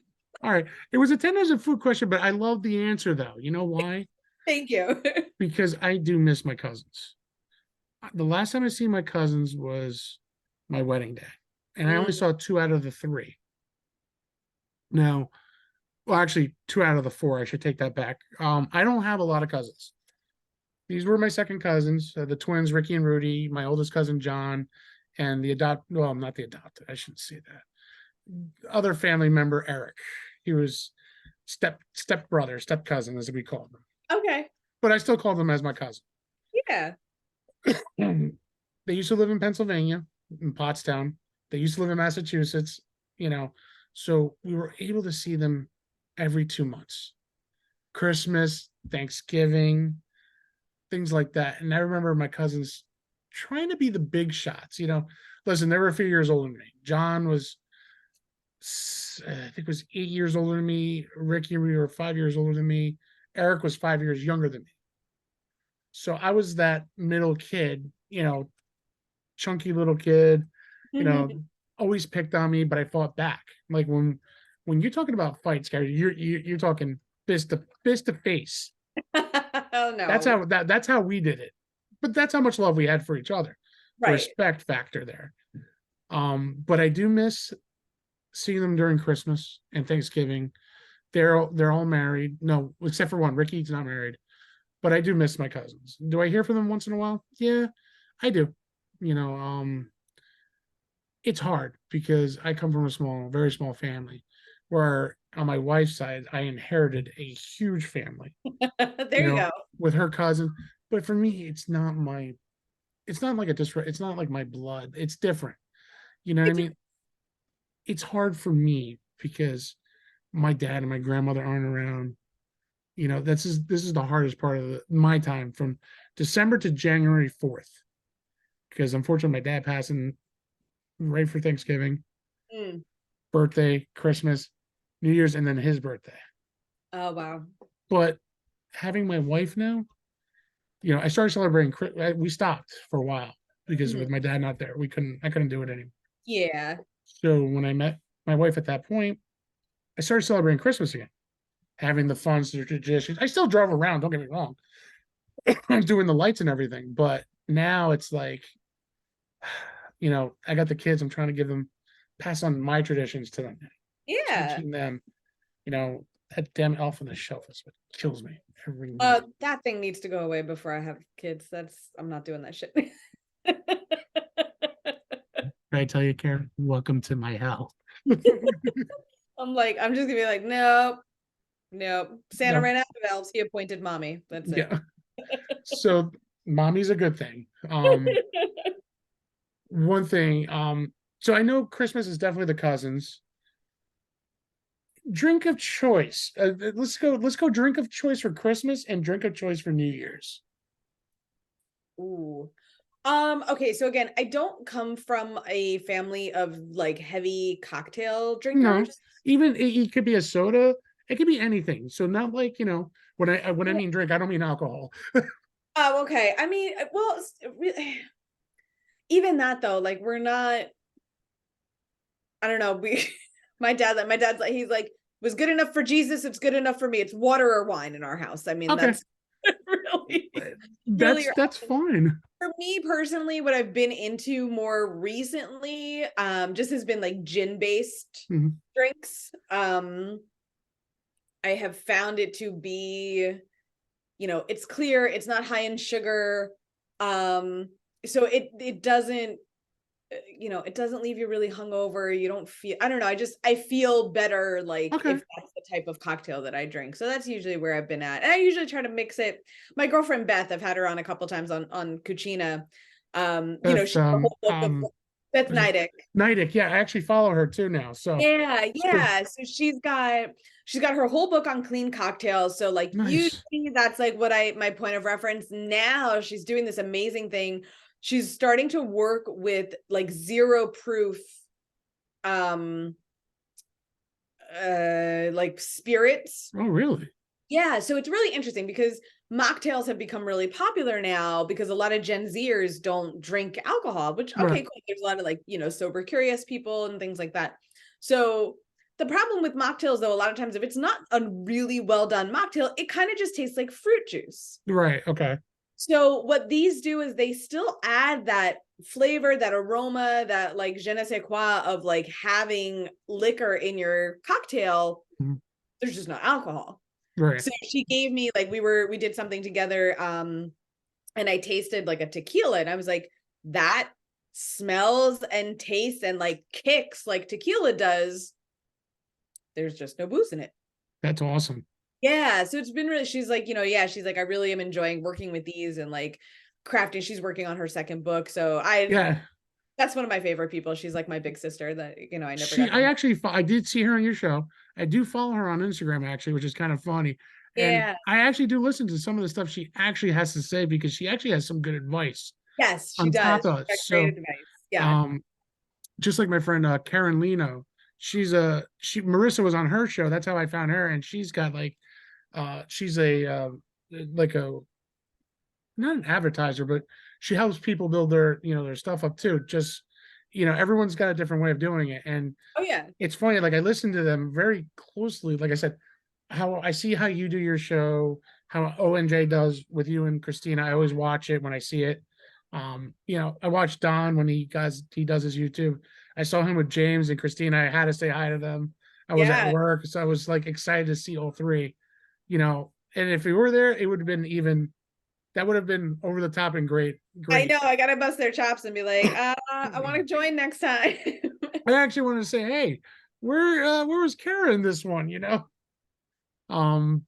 All right. It was intended as a food question, but I love the answer though. You know why? Thank you. Because I do miss my cousins. The last time I see my cousins was my wedding day, and I only Mm, saw two out of the three. Now, well, actually, two out of the four. I should take that back. I don't have a lot of cousins. These were my second cousins, the twins, Ricky and Rudy, my oldest cousin John, and the well, not the adopted. I shouldn't say that. Other family member Eric. He was step brother, step cousin, as we call them. okay. But I still call them as my cousin. Yeah. They used to live in Pennsylvania, in Pottstown. They used to live in Massachusetts, you know. So we were able to see them every 2 months. Christmas, Thanksgiving, things like that. And I remember my cousins trying to be the big shots, you know. Listen, they were a few years older than me. John was, I think, was 8 years older than me. Ricky and we were 5 years older than me. Eric was 5 years younger than me. So I was that middle kid, you know, chunky little kid, you know, always picked on me, but I fought back. Like when you're talking about fights, Gary, you're talking fist to face. Oh That's no. how that's how we did it. But that's how much love we had for each other. The Right. respect factor there. But I do miss seeing them during Christmas and Thanksgiving. They're all married. No, except for one. Ricky's not married. But I do miss my cousins. Do I hear from them once in a while? Yeah, I do. You know, it's hard because I come from a very small family where on my wife's side, I inherited a huge family, There you you know, go. with her cousin. But for me, it's not like it's not like my blood. It's different. You know what I It's mean? It's hard for me because my dad and my grandmother aren't around. You know, this is the hardest part of my time from December to January 4th. Because unfortunately, my dad passed in right for Thanksgiving, mm. birthday, Christmas, New Year's, and then his birthday. Oh wow. But having my wife now, you know, I started celebrating. We stopped for a while because Mhm. with my dad not there, I couldn't do it anymore. Yeah. So when I met my wife at that point, I started celebrating Christmas again, having the fun traditions. I still drove around. Don't get me wrong. I'm doing the lights and everything, but now it's like, you know, I got the kids. I'm trying to give them pass on my traditions to them, Yeah. teaching them. You know, that damn elf on the shelf is what kills me every night. That thing needs to go away before I have kids. I'm not doing that shit. Can I tell you, Karen? Welcome to my hell. I'm just gonna be like, nope, nope. Santa No, ran out of elves. He appointed mommy. That's it. yeah. So mommy's a good thing. One thing, so I know Christmas is definitely the cousins. Drink of choice. Let's go drink of choice for Christmas and drink of choice for New Year's. Ooh. Okay, so again, I don't come from a family of like heavy cocktail No, drinkers. even it could be a soda. It could be anything. So not like, when I Yeah. mean drink, I don't mean alcohol. Oh, okay. I mean, well, really, even that though, like we're not, I don't know, we my dad's like he's like, was good enough for Jesus, it's good enough for me. It's water or wine in our house. I mean, Okay, that's really really that's fine. for me personally, what I've been into more recently, just has been like gin based Mhm. drinks. I have found it to be, it's clear, it's not high in sugar. Um, so it doesn't, it doesn't leave you really hungover. You don't feel, I don't know, I feel better like Okay, if that's the type of cocktail that I drink. So that's usually where I've been at. And I usually try to mix it. My girlfriend Beth, I've had her on a couple times on Cucina. that's She has a whole book of Beth was it Nidick. Nidic? Yeah, I actually follow her too now. Yeah, So yeah. So she's got her whole book on clean cocktails. So like nice. usually that's like what I my point of reference. Now she's doing this amazing thing. She's starting to work with like zero proof um like spirits. Oh, really? Yeah, so it's really interesting because mocktails have become really popular now because a lot of Gen Zers don't drink alcohol, which Right. okay, cool. There's a lot of like, sober curious people and things like that. So the problem with mocktails though, a lot of times if it's not a really well done mocktail, it kind of just tastes like fruit juice. Right. Okay. So what these do is they still add that flavor, that aroma, that like je ne sais quoi of like having liquor in your cocktail. Mhm. There's just no alcohol. Right. So she gave me like we did something together, and I tasted like a tequila and I was like, that smells and tastes and like kicks like tequila does. There's just no booze in it. That's awesome. Yeah, so it's been really, she's like, yeah, she's like, I really am enjoying working with these and like crafting. She's working on her second book. So Yeah. that's one of my favorite people. She's like my big sister that, I never She, got I to. actually, I did see her on your show. I do follow her on Instagram actually, which is kind of funny. And Yeah. I actually do listen to some of the stuff she actually has to say because she actually has some good advice Yes, she on does. top of She's it. got great So, advice. Yeah. um, just like my friend Karen Lino, Marissa was on her show. That's how I found her, and she's got like, she's a like a not an advertiser, but she helps people build their stuff up too. Just everyone's got a different way of doing it, and Oh yeah. it's funny. Like I listen to them very closely. Like I said, how I see how you do your show, how ONJ does with you and Christina. I always watch it when I see it. I watched Don when he does his YouTube. I saw him with James and Christina. I had to say hi to them. I was at Yeah. work, so I was like excited to see all three. And if we were there, it would have been even that would have been over the top and I great. know. I gotta bust their chops and be like, I want to join next time. I actually wanted to say, hey, where was Kara in this one?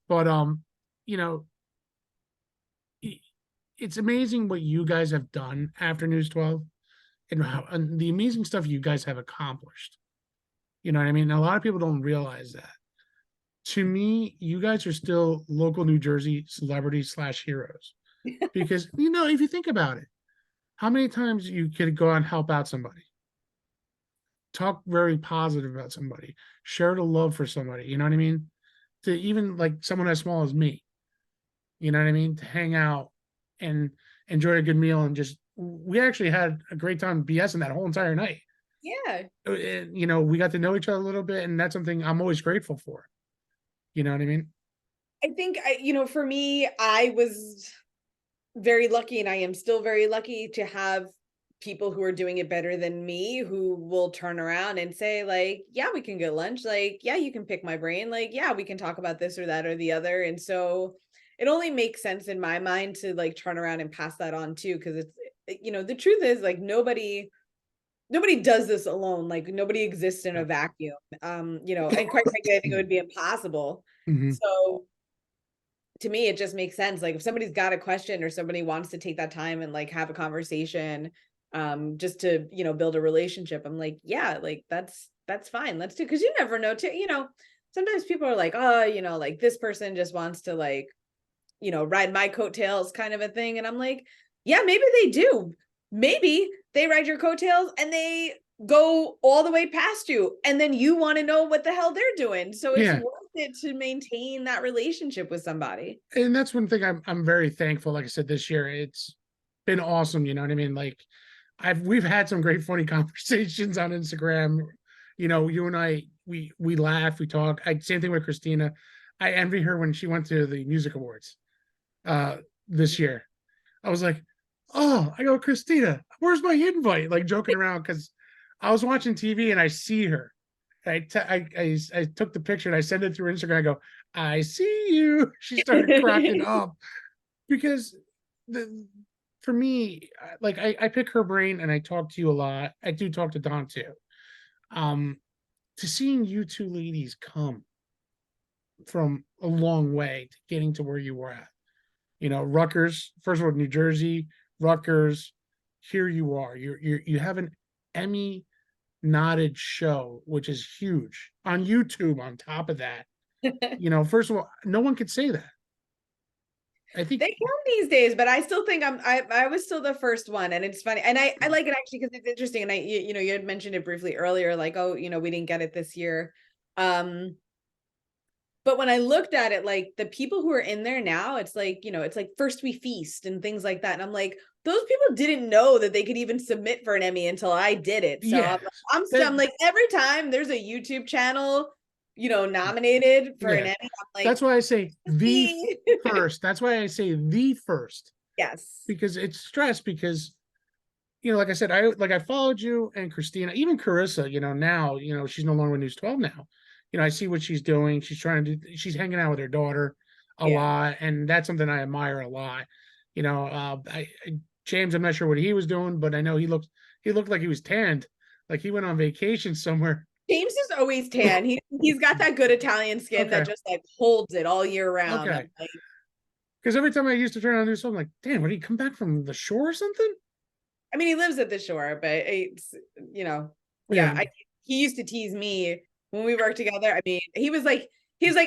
But you know, it's amazing what you guys have done after News 12 and the amazing stuff you guys have accomplished. You know what I mean? A lot of people don't realize that. To me, you guys are still local New Jersey celebrities slash heroes. Because if you think about it, how many times you could go out and help out somebody, talk very positive about somebody, share the love for somebody, you know what I mean? To even like someone as small as me, you know what I mean? To hang out and enjoy a good meal and just we actually had a great time BSing that whole entire night. Yeah. We got to know each other a little bit, and that's something I'm always grateful for. You know what I mean? I think for me, I was very lucky and I am still very lucky to have people who are doing it better than me who will turn around and say like, yeah, we can get lunch. Like, yeah, you can pick my brain. Like, yeah, we can talk about this or that or the other. And so it only makes sense in my mind to like turn around and pass that on too. Cause the truth is like nobody does this alone. Like nobody exists in a vacuum. And quite frankly, I think it would be impossible. Mm-hmm. So to me, it just makes sense. Like if somebody's got a question or somebody wants to take that time and like have a conversation, just to, build a relationship, I'm like, yeah, like that's fine. Let's do, because you never know too, sometimes people are like, oh, like this person just wants to like, ride my coattails kind of a thing. And I'm like, yeah, maybe they do. Maybe they ride your coattails and they go all the way past you. And then you want to know what the hell they're doing. So it's Yeah. worth it to maintain that relationship with somebody. And that's one thing I'm very thankful. Like I said, this year it's been awesome. You know what I mean? Like we've had some great funny conversations on Instagram. You know, you and I we laugh, we talk. Same thing with Christina. I envy her when she went to the music awards uh this year. I was like, oh, I go, Christina, where's my invite? Like joking around because I was watching TV and I see her. I took the picture and I sent it through Instagram. I go, I see you. She started cracking up because the for me, like I pick her brain and I talk to you a lot. I do talk to Don too. Um, to seeing you two ladies come from a long way to getting to where you were at. You know, Rutgers, first of all, New Jersey, Rutgers, here you are. You have an Emmy nodded show, which is huge on YouTube on top of that. You know, first of all, no one could say that. I think They can these days, but I still think I was still the first one, and it's funny, and I like it actually because it's interesting, and you had mentioned it briefly earlier, like, oh, we didn't get it this year, but when I looked at it, like the people who are in there now, it's like First We Feast and things like that, and I'm like, those people didn't know that they could even submit for an Emmy until I did it, so yeah. I'm That like every time there's a YouTube channel, nominated for an yeah. Emmy, I'm like, That's why I say the me. first. That's why I say the first. Yes. Because it's stress because like I said, I followed you and Christina, even Carissa, now, she's no longer with News 12 now. I see what she's doing. She's hanging out with her daughter a Yeah. lot, and that's something I admire a lot. James, I'm not sure what he was doing, but I know he looked like he was tanned, like he went on vacation somewhere. James is always tan. He's got that good Italian skin that Okay, just like holds it all year round. I'm okay. like, Because every time I used to turn on News 12, I'm like, damn, did he come back from the shore or something? I mean, he lives at the shore, but it's Yeah, yeah. He used to tease me when we worked together. I mean, he's like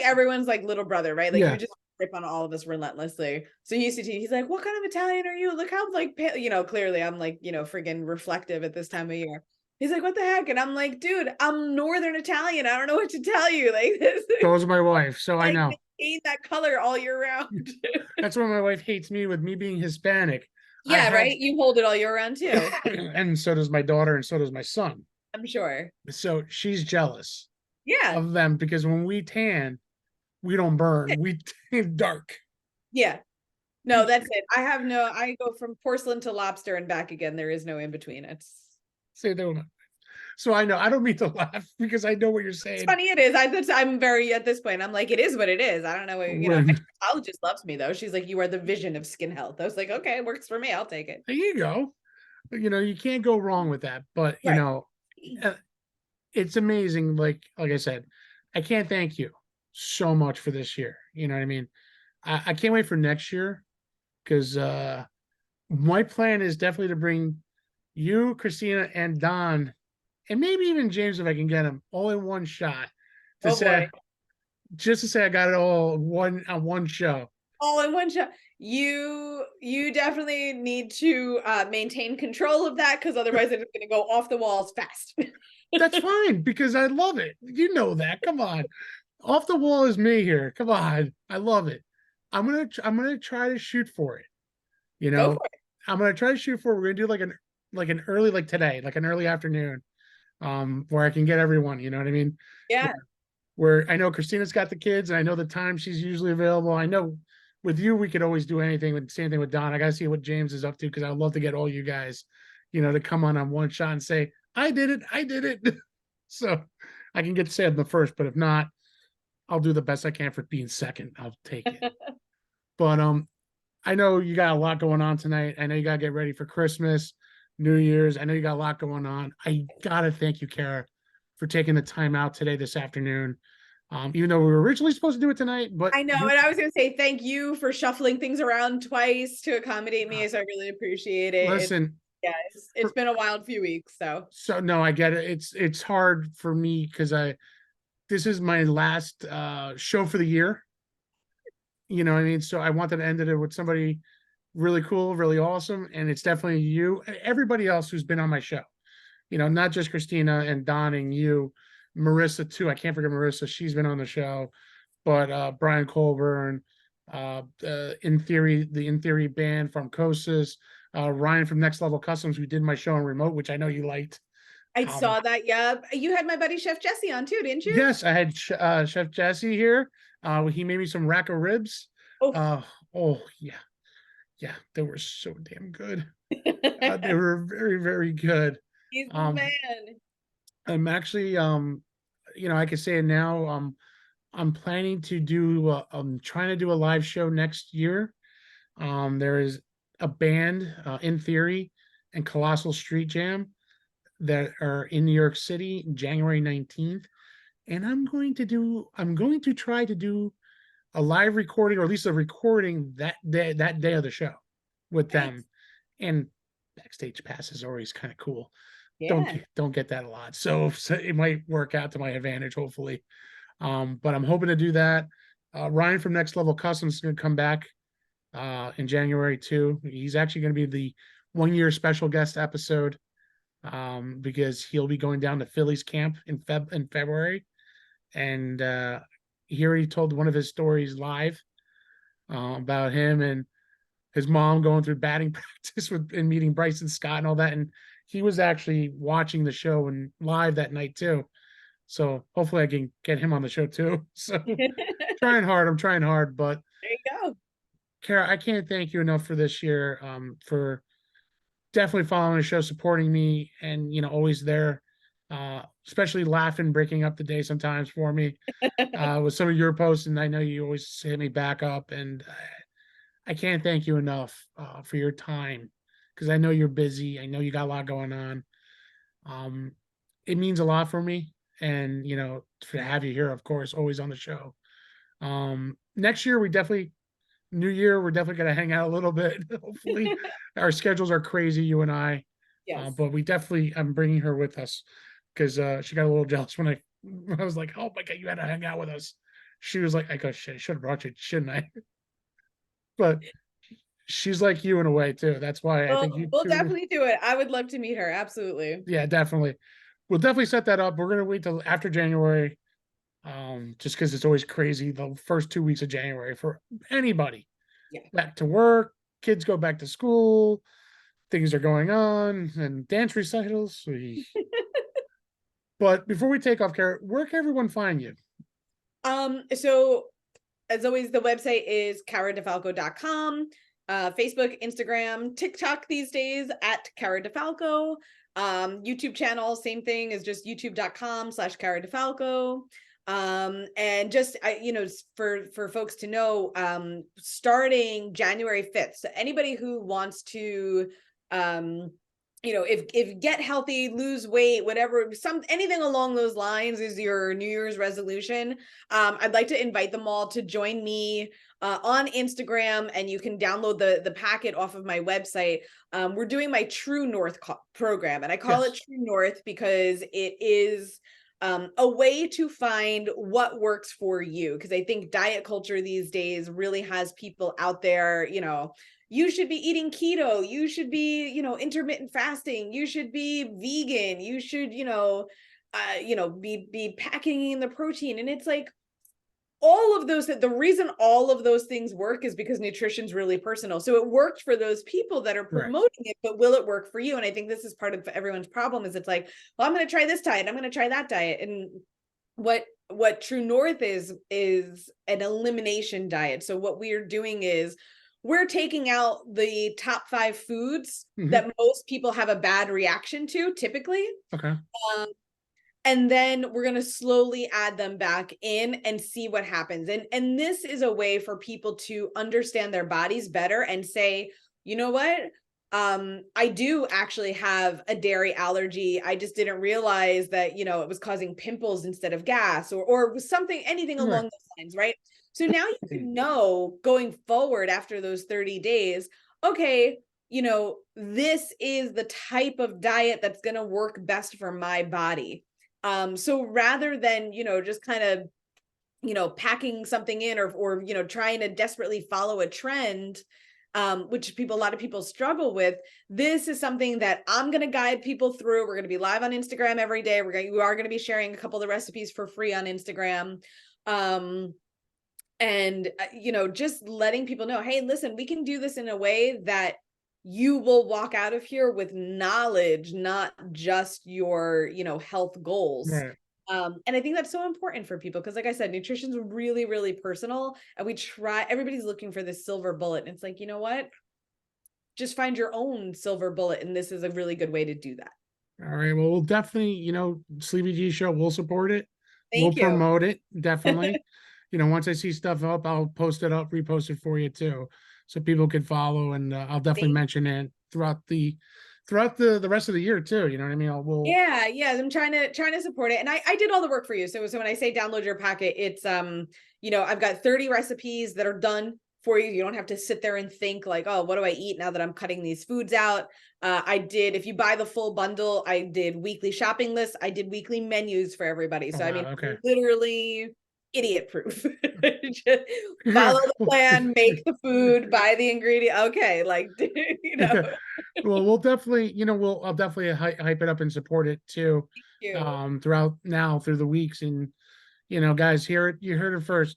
everyone's like little brother, right? Like he yeah. would just rip on all of us relentlessly. So he used to tease. He's like, "What kind of Italian are you? Look how like pale." Clearly I'm like friggin' reflective at this time of year. He's like, "What the heck?" And I'm like, "Dude, I'm Northern Italian. I don't know what to tell you. Like this, So was my wife, so I like know. maintain that color all year round." That's why my wife hates me with me being Hispanic. I Yeah, have, right. You hold it all year round too. and so does my daughter, and so does my son. I'm sure. So she's jealous Yeah. of them because when we tan, we don't burn. We tan dark. Yeah. No, that's it. I go from porcelain to lobster and back again. There is no in between. Say they don't. So I know I don't mean to laugh because I know what you're It's saying. funny. It is. I'm very at this point. I'm like, it is what it is. I don't know what, my When dermatologist loves me though. She's like, you are the vision of skin health. I was like, okay, it works for me. I'll take it. there you go. You can't go wrong with that. But Right. uh, it's amazing. Like I said, I can't thank you so much for this year. You know what I mean? I can't wait for next year because my plan is definitely to bring you, Christina, and Don, and maybe even James if I can get him all in one shot to Oh say boy. just to say I got it all one on one show. All in one shot. You definitely need to maintain control of that because otherwise it's gonna go off the walls fast. That's fine because I love it. You know that. Come on. Off the wall is me here. Come on. I love it. I'm gonna try to shoot for it. You Go know, for it. I'm gonna try to shoot for it. We're gonna do like an early like today, like an early afternoon, where I can get everyone, you know what I mean? Yeah. Where I know Christina's got the kids and I know the time she's usually available. I know with you we could always do anything with same thing with Don. I gotta see what James is up to because I'd love to get all you guys, to come on one shot and say, I did it, I did it. So I can get to say it in the first, but if not, I'll do the best I can for being second. I'll take it. But I know you got a lot going on tonight. I know you gotta get ready for Christmas, New Year's. I know you got a lot going on. I gotta thank you, Cara, for taking the time out today, this afternoon. Even though we were originally supposed to do it tonight, but I know, and I was gonna say thank you for shuffling things around twice to accommodate uh, me. So I really appreciate it. listen. It's been a wild few weeks. So So no, I get it. It's hard for me because this is my last show for the year. You know what I mean? So I wanted to end it with somebody really cool, really awesome. And it's definitely you, everybody else who's been on my show, you know, not just Christina and Don and you, Marissa too. I can't forget Marissa. She's been on the show, but Brian Colburn, In Theory, the In Theory band from Kosis, Ryan from Next Level Customs, who did my show on remote, which I know you liked. I Um, saw that. Yeah. You had my buddy Chef Jesse on too, didn't you? yes, I had Chef Jesse here. He made me some rack of ribs. Oh, Uh, oh yeah, yeah, they were so damn good. They were very, very good. he's the Um, man. I'm actually, you know, I can say it now. I'm planning to do, I'm trying to do a live show next year. There is a band, In Theory and Colossal Street Jam that are in New York City, January 19th. And I'm going to try to do a live recording, or at least a recording that day of the show with them. Nice. And backstage pass is always kind of cool. Yeah. Don't get that a lot. So it might work out to my advantage, hopefully. But I'm hoping to do that. Ryan from Next Level Customs is going to come back in January too. He's actually going to be the 1 year special guest episode because he'll be going down to Phillies camp in February, and he already told one of his stories live about him and his mom going through batting practice with and meeting Bryson Scott and all that, and he was actually watching the show and live that night too. So hopefully I can get him on the show too. So I'm trying hard, but There you go. Kara, I can't thank you enough for this year, for definitely following the show, supporting me, and you know, always there, especially laughing, breaking up the day sometimes for me with some of your posts, and I know you always hit me back up, and I can't thank you enough for your time because I know you're busy. I know you got a lot going on. Um, it means a lot for me, and you know, to have you here, of course, always on the show. Next year, we definitely New Year, we're definitely gonna hang out a little bit. Hopefully, our schedules are crazy, you and I, Yes. but we definitely I'm bringing her with us because she got a little jealous when I was like, "Oh my god, you had to hang out with us." She was like, "I go shit, I should have brought you, shouldn't I?" But she's like you in a way too. That's why I think Well, you we'll two, definitely do it. I would love to meet her. Absolutely. yeah, definitely. We'll definitely set that up. We're gonna wait till after January, just because it's always crazy the first 2 weeks of January for anybody. Yeah. Back to work, kids go back to school, things are going on, and dance recitals. But before we take off, Kara, where can everyone find you? So as always, the website is caradefalco.com, Facebook, Instagram, TikTok these days at Cara Di Falco. YouTube channel, same thing, is just youtube.com/Cara Di Falco. And just for folks to know, starting January 5th. So anybody who wants to if get healthy, lose weight, whatever, anything along those lines is your New Year's resolution, I'd like to invite them all to join me on Instagram, and you can download the packet off of my website. We're doing my True North program, and I call it Yes. True North because it is a way to find what works for you. Because I think diet culture these days really has people out there, you should be eating keto, you should be, intermittent fasting, you should be vegan, you should, be packing in the protein. And it's like, all of those, the reason all of those things work is because nutrition's really personal. So it worked for those people that are Correct. promoting it, but will it work for you? And I think this is part of everyone's problem, is it's like, well, I'm going to try this diet, I'm going to try that diet. And what True North is an elimination diet. So what we're doing is we're taking out the top 5 foods Mm-hmm. that most people have a bad reaction to typically. Okay. And then we're going to slowly add them back in and see what happens. And this is a way for people to understand their bodies better and say, you know what? I do actually have a dairy allergy. I just didn't realize that, it was causing pimples instead of gas, or something, anything along Right. those lines, right? So now you can know going forward after those 30 days, okay, this is the type of diet that's going to work best for my body. So rather than, just kind of, packing something in, or trying to desperately follow a trend, which a lot of people struggle with. This is something that I'm going to guide people through. We're going to be live on Instagram every day. We are going to be sharing a couple of the recipes for free on Instagram. And just letting people know, hey, listen, we can do this in a way that you will walk out of here with knowledge, not just your, health goals. Right. And I think that's so important for people because, like I said, nutrition's really, really personal, and everybody's looking for this silver bullet. And it's like, you know what? Just find your own silver bullet, and this is a really good way to do that. All right. Well, we'll definitely, Sleepy G Show, we'll support it. We'll Thank you. promote it. Definitely. Once I see stuff up, I'll post it up, repost it for you too, so people can follow. And I'll definitely Thank mention it throughout the rest of the year too. You know what I mean? Yeah, I'm trying to support it. And I did all the work for you. So when I say download your packet, it's I've got 30 recipes that are done for you. You don't have to sit there and think like, oh, what do I eat now that I'm cutting these foods out? If you buy the full bundle, I did weekly shopping lists. I did weekly menus for everybody. Oh, So I wow, mean, okay. literally idiot proof. Just follow the plan, make the food, buy the ingredient. Okay, like Well, we'll definitely, I'll definitely hype it up and support it too. you. Through the weeks. And guys, you heard it first.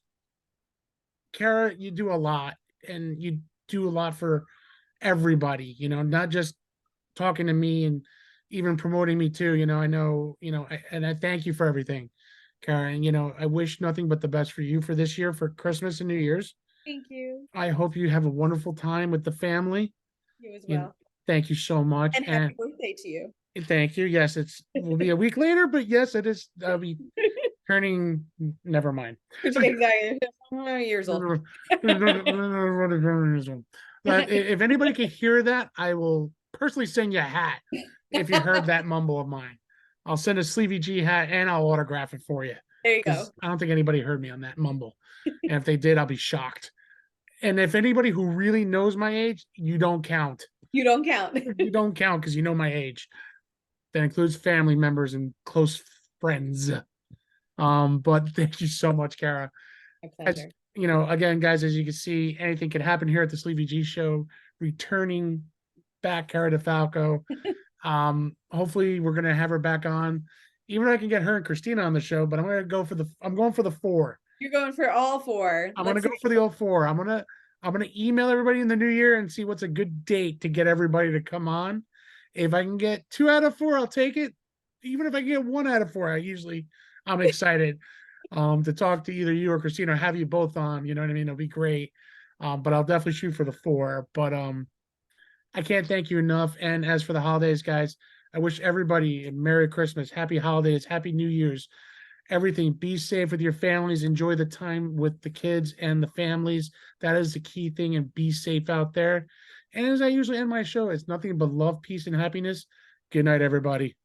Cara, you do a lot, and you do a lot for everybody, not just talking to me and even promoting me too. I know, and I thank you for everything, Cara. And I wish nothing but the best for you for this year, for Christmas and New Year's. Thank you. I hope you have a wonderful time with the family. You as You well. Thank you so much. And And happy birthday to you. thank you. Yes, will be a week later, but yes, it is. I'll be turning. Never mind. Exactly. Years old. But if anybody can hear that, I will personally send you a hat if you heard that mumble of mine. I'll send a Sleevy G hat and I'll autograph it for you, There you because go. I don't think anybody heard me on that mumble. And if they did, I'll be shocked. And if anybody who really knows my age, you don't count. You don't count. You don't count because you know my age. That includes family members and close friends. But thank you so much, Cara. My As pleasure. again, guys, as you can see, anything can happen here at the Sleevy G Show. Returning back, Cara Di Falco. Hopefully, we're gonna have her back on. Even if I can get her and Christina on the show, but I'm going for the 4. You're going for all 4. I'm gonna Let's go see. for the 04. I'm gonna email everybody in the new year and see what's a good date to get everybody to come on. If I can get 2 out of 4, I'll take it. Even if I get 1 out of 4, I'm excited to talk to either you or Christina, or have you both on. You know what I mean? It'll be great. But I'll definitely shoot for the 4. But I can't thank you enough. And as for the holidays, guys, I wish everybody a Merry Christmas, Happy Holidays, Happy New Year's, everything. Be safe with your families. Enjoy the time with the kids and the families. That is the key thing. And be safe out there. And as I usually end my show, it's nothing but love, peace, and happiness. Good night, everybody.